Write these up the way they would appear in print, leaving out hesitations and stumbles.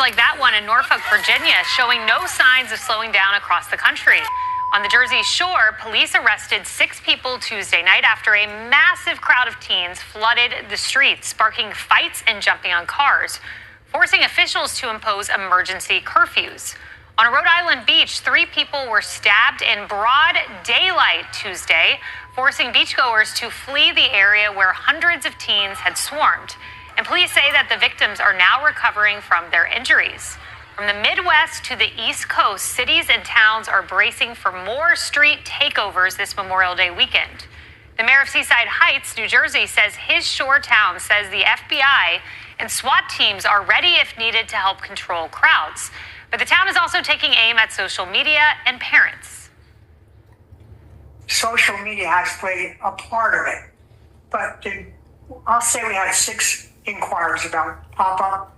like that one in Norfolk, Virginia, showing no signs of slowing down across the country. On the Jersey Shore, police arrested 6 people Tuesday night after a massive crowd of teens flooded the streets, sparking fights and jumping on cars, forcing officials to impose emergency curfews. On a Rhode Island beach, 3 people were stabbed in broad daylight Tuesday, forcing beachgoers to flee the area where hundreds of teens had swarmed. And police say that the victims are now recovering from their injuries. From the Midwest to the East Coast, cities and towns are bracing for more street takeovers this Memorial Day weekend. The mayor of Seaside Heights, New Jersey, says his shore town says the FBI and SWAT teams are ready if needed to help control crowds. But the town is also taking aim at social media and parents. Social media has played a part of it. But I'll say we had 6 inquiries about pop-up.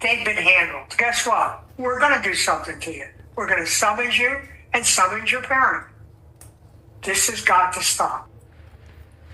They've been handled. Guess what? We're going to do something to you. We're going to summons you and summons your parent. This has got to stop.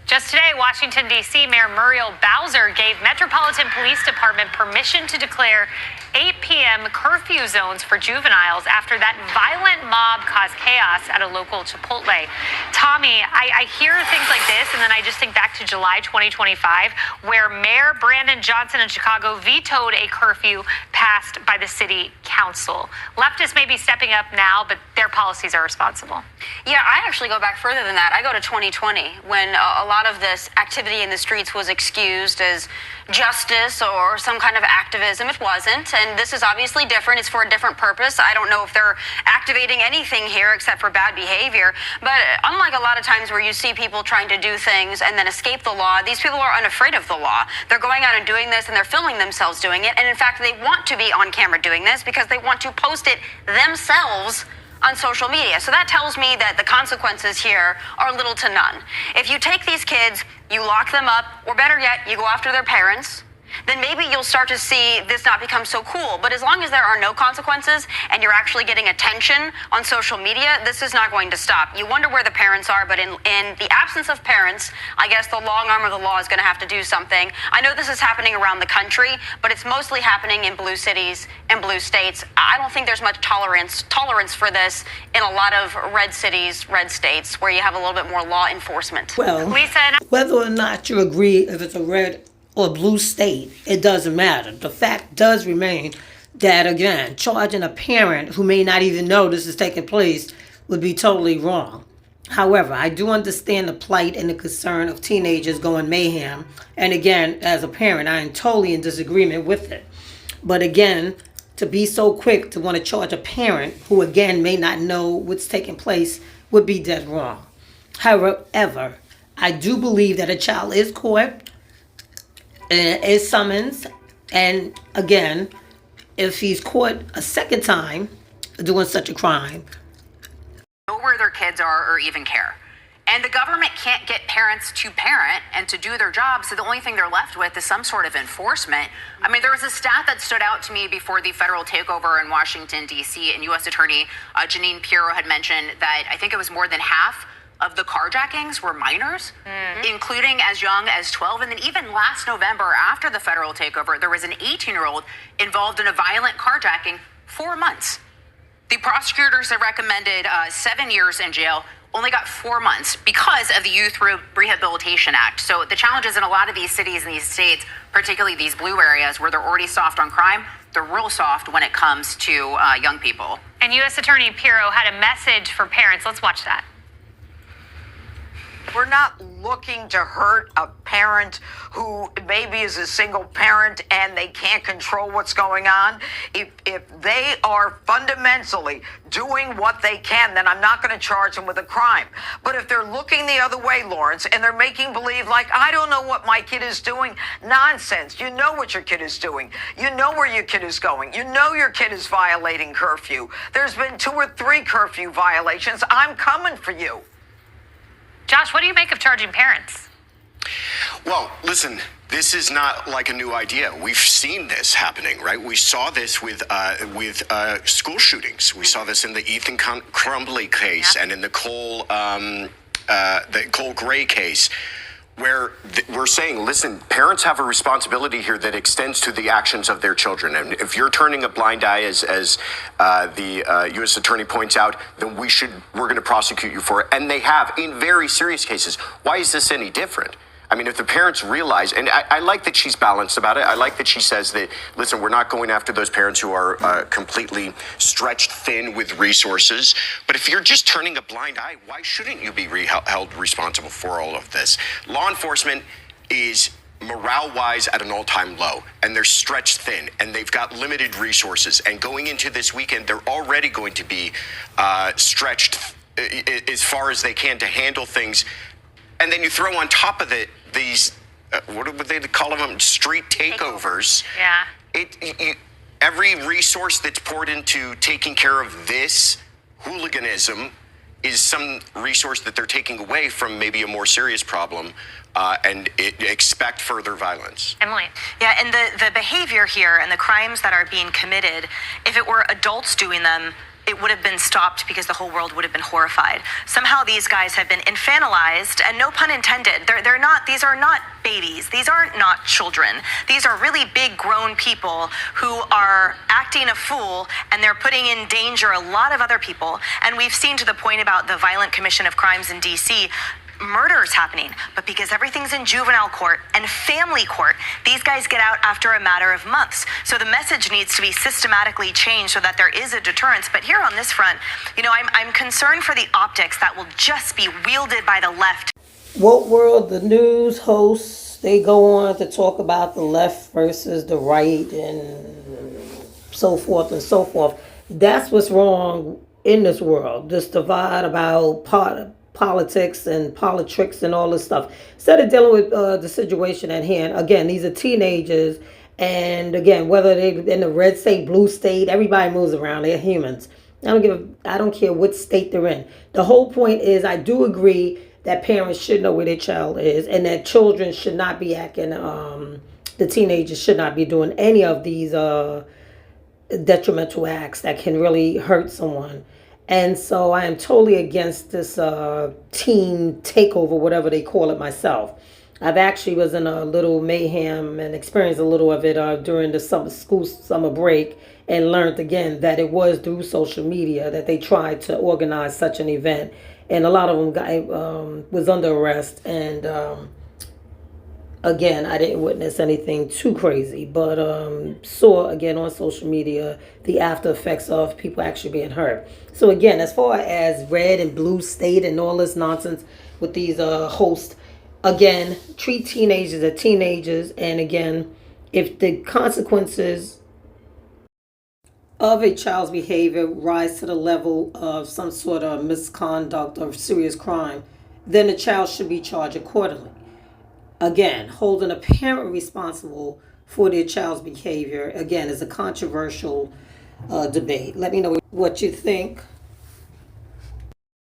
Just today, Washington, D.C. Mayor Muriel Bowser gave Metropolitan Police Department permission to declare 8 p.m. curfew zones for juveniles after that violent mob caused chaos at a local Chipotle. Tommy, I hear things like this, and then I just think back to July 2025, where Mayor Brandon Johnson in Chicago vetoed a curfew passed by the city council. Leftists may be stepping up now, but their policies are responsible. Yeah, I actually go back further than that. I go to 2020, when a lot of this activity in the streets was excused as justice or some kind of activism. It wasn't, and this is obviously different. It's for a different purpose. I don't know if they're activating anything here except for bad behavior, but unlike a lot of times where you see people trying to do things and then escape the law, these people are unafraid of the law. They're going out and doing this, and they're filming themselves doing it, and in fact, they want to be on camera doing this because they want to post it themselves on social media. So that tells me that the consequences here are little to none. If you take these kids, you lock them up, or better yet, you go after their parents, then maybe you'll start to see this not become so cool. But as long as there are no consequences and you're actually getting attention on social media, this is not going to stop. You wonder where the parents are, but in the absence of parents, I guess the long arm of the law is going to have to do something. I know this is happening around the country, but it's mostly happening in blue cities and blue states. I don't think there's much tolerance for this in a lot of red cities, red states, where you have a little bit more law enforcement. Well, whether or not you agree if it's a red or blue state, it doesn't matter. The fact does remain that, again, charging a parent who may not even know this is taking place would be totally wrong. However, I do understand the plight and the concern of teenagers going mayhem. And again, as a parent, I am totally in disagreement with it. But again, to be so quick to want to charge a parent who, again, may not know what's taking place would be dead wrong. However, I do believe that a child is caught and is summoned, and again, if he's caught a second time doing such a crime, know where their kids are or even care. And the government can't get parents to parent and to do their job, so the only thing they're left with is some sort of enforcement. I mean, there was a stat that stood out to me before the federal takeover in Washington, D.C., and U.S. Attorney Jeanine Pirro had mentioned that I think it was more than half of the carjackings were minors, including as young as 12. And then even last November, after the federal takeover, there was an 18-year-old involved in a violent carjacking, 4 months. The prosecutors that recommended 7 years in jail only got 4 months because of the Youth Rehabilitation Act. So the challenges in a lot of these cities and these states, particularly these blue areas where they're already soft on crime, they're real soft when it comes to young people. And U.S. Attorney Pirro had a message for parents. Let's watch that. We're not looking to hurt a parent who maybe is a single parent and they can't control what's going on. If they are fundamentally doing what they can, then I'm not going to charge them with a crime. But if they're looking the other way, Lawrence, and they're making believe like, I don't know what my kid is doing, nonsense. You know what your kid is doing. You know where your kid is going. You know your kid is violating curfew. There's been 2 or 3 curfew violations. I'm coming for you. Josh, what do you make of charging parents? Well, listen, this is not like a new idea. We've seen this happening, right? We saw this with school shootings. We saw this in the Ethan Crumbley case and in the Cole Gray case. where we're saying, listen, parents have a responsibility here that extends to the actions of their children. And if you're turning a blind eye, as the U.S. attorney points out, then we're going to prosecute you for it. And they have in very serious cases. Why is this any different? I mean, if the parents realize, and I like that she's balanced about it. I like that she says that, listen, we're not going after those parents who are completely stretched thin with resources. But if you're just turning a blind eye, why shouldn't you be held responsible for all of this? Law enforcement is morale-wise at an all-time low, and they're stretched thin, and they've got limited resources. And going into this weekend, they're already going to be stretched as far as they can to handle things. And then you throw on top of it these, what would they call them? Street takeovers. Yeah. Every resource that's poured into taking care of this hooliganism is some resource that they're taking away from maybe a more serious problem, and expect further violence. Emily. Yeah, and the behavior here and the crimes that are being committed, if it were adults doing them, it would have been stopped because the whole world would have been horrified. Somehow these guys have been infantilized, and no pun intended. They're not. These are not babies. These aren't not children. These are really big grown people who are acting a fool, and they're putting in danger a lot of other people. And we've seen, to the point about the violent commission of crimes in D.C., murders happening, but because everything's in juvenile court and family court, these guys get out after a matter of months. So the message needs to be systematically changed so that there is a deterrence. But here on this front, I'm concerned for the optics that will just be wielded by the left. Woke World, the news hosts, they go on to talk about the left versus the right and so forth and so forth. That's what's wrong in this world, this divide about politics and politics and all this stuff. Instead of dealing with the situation at hand, again, these are teenagers, and again, whether they're in the red state, blue state, everybody moves around. They're humans. I don't care what state they're in. The whole point is, I do agree that parents should know where their child is, and that children should not be acting. The teenagers should not be doing any of these detrimental acts that can really hurt someone. And so I am totally against this teen takeover, whatever they call it, myself. I've actually was in a little mayhem and experienced a little of it during the summer break, and learned again that it was through social media that they tried to organize such an event. And a lot of them was under arrest. And again, I didn't witness anything too crazy, but saw again on social media the after effects of people actually being hurt. So again, as far as red and blue state and all this nonsense with these hosts, again, treat teenagers as teenagers. And again, if the consequences of a child's behavior rise to the level of some sort of misconduct or serious crime, then the child should be charged accordingly. Again, holding a parent responsible for their child's behavior, again, is a controversial debate. Let me know what you think.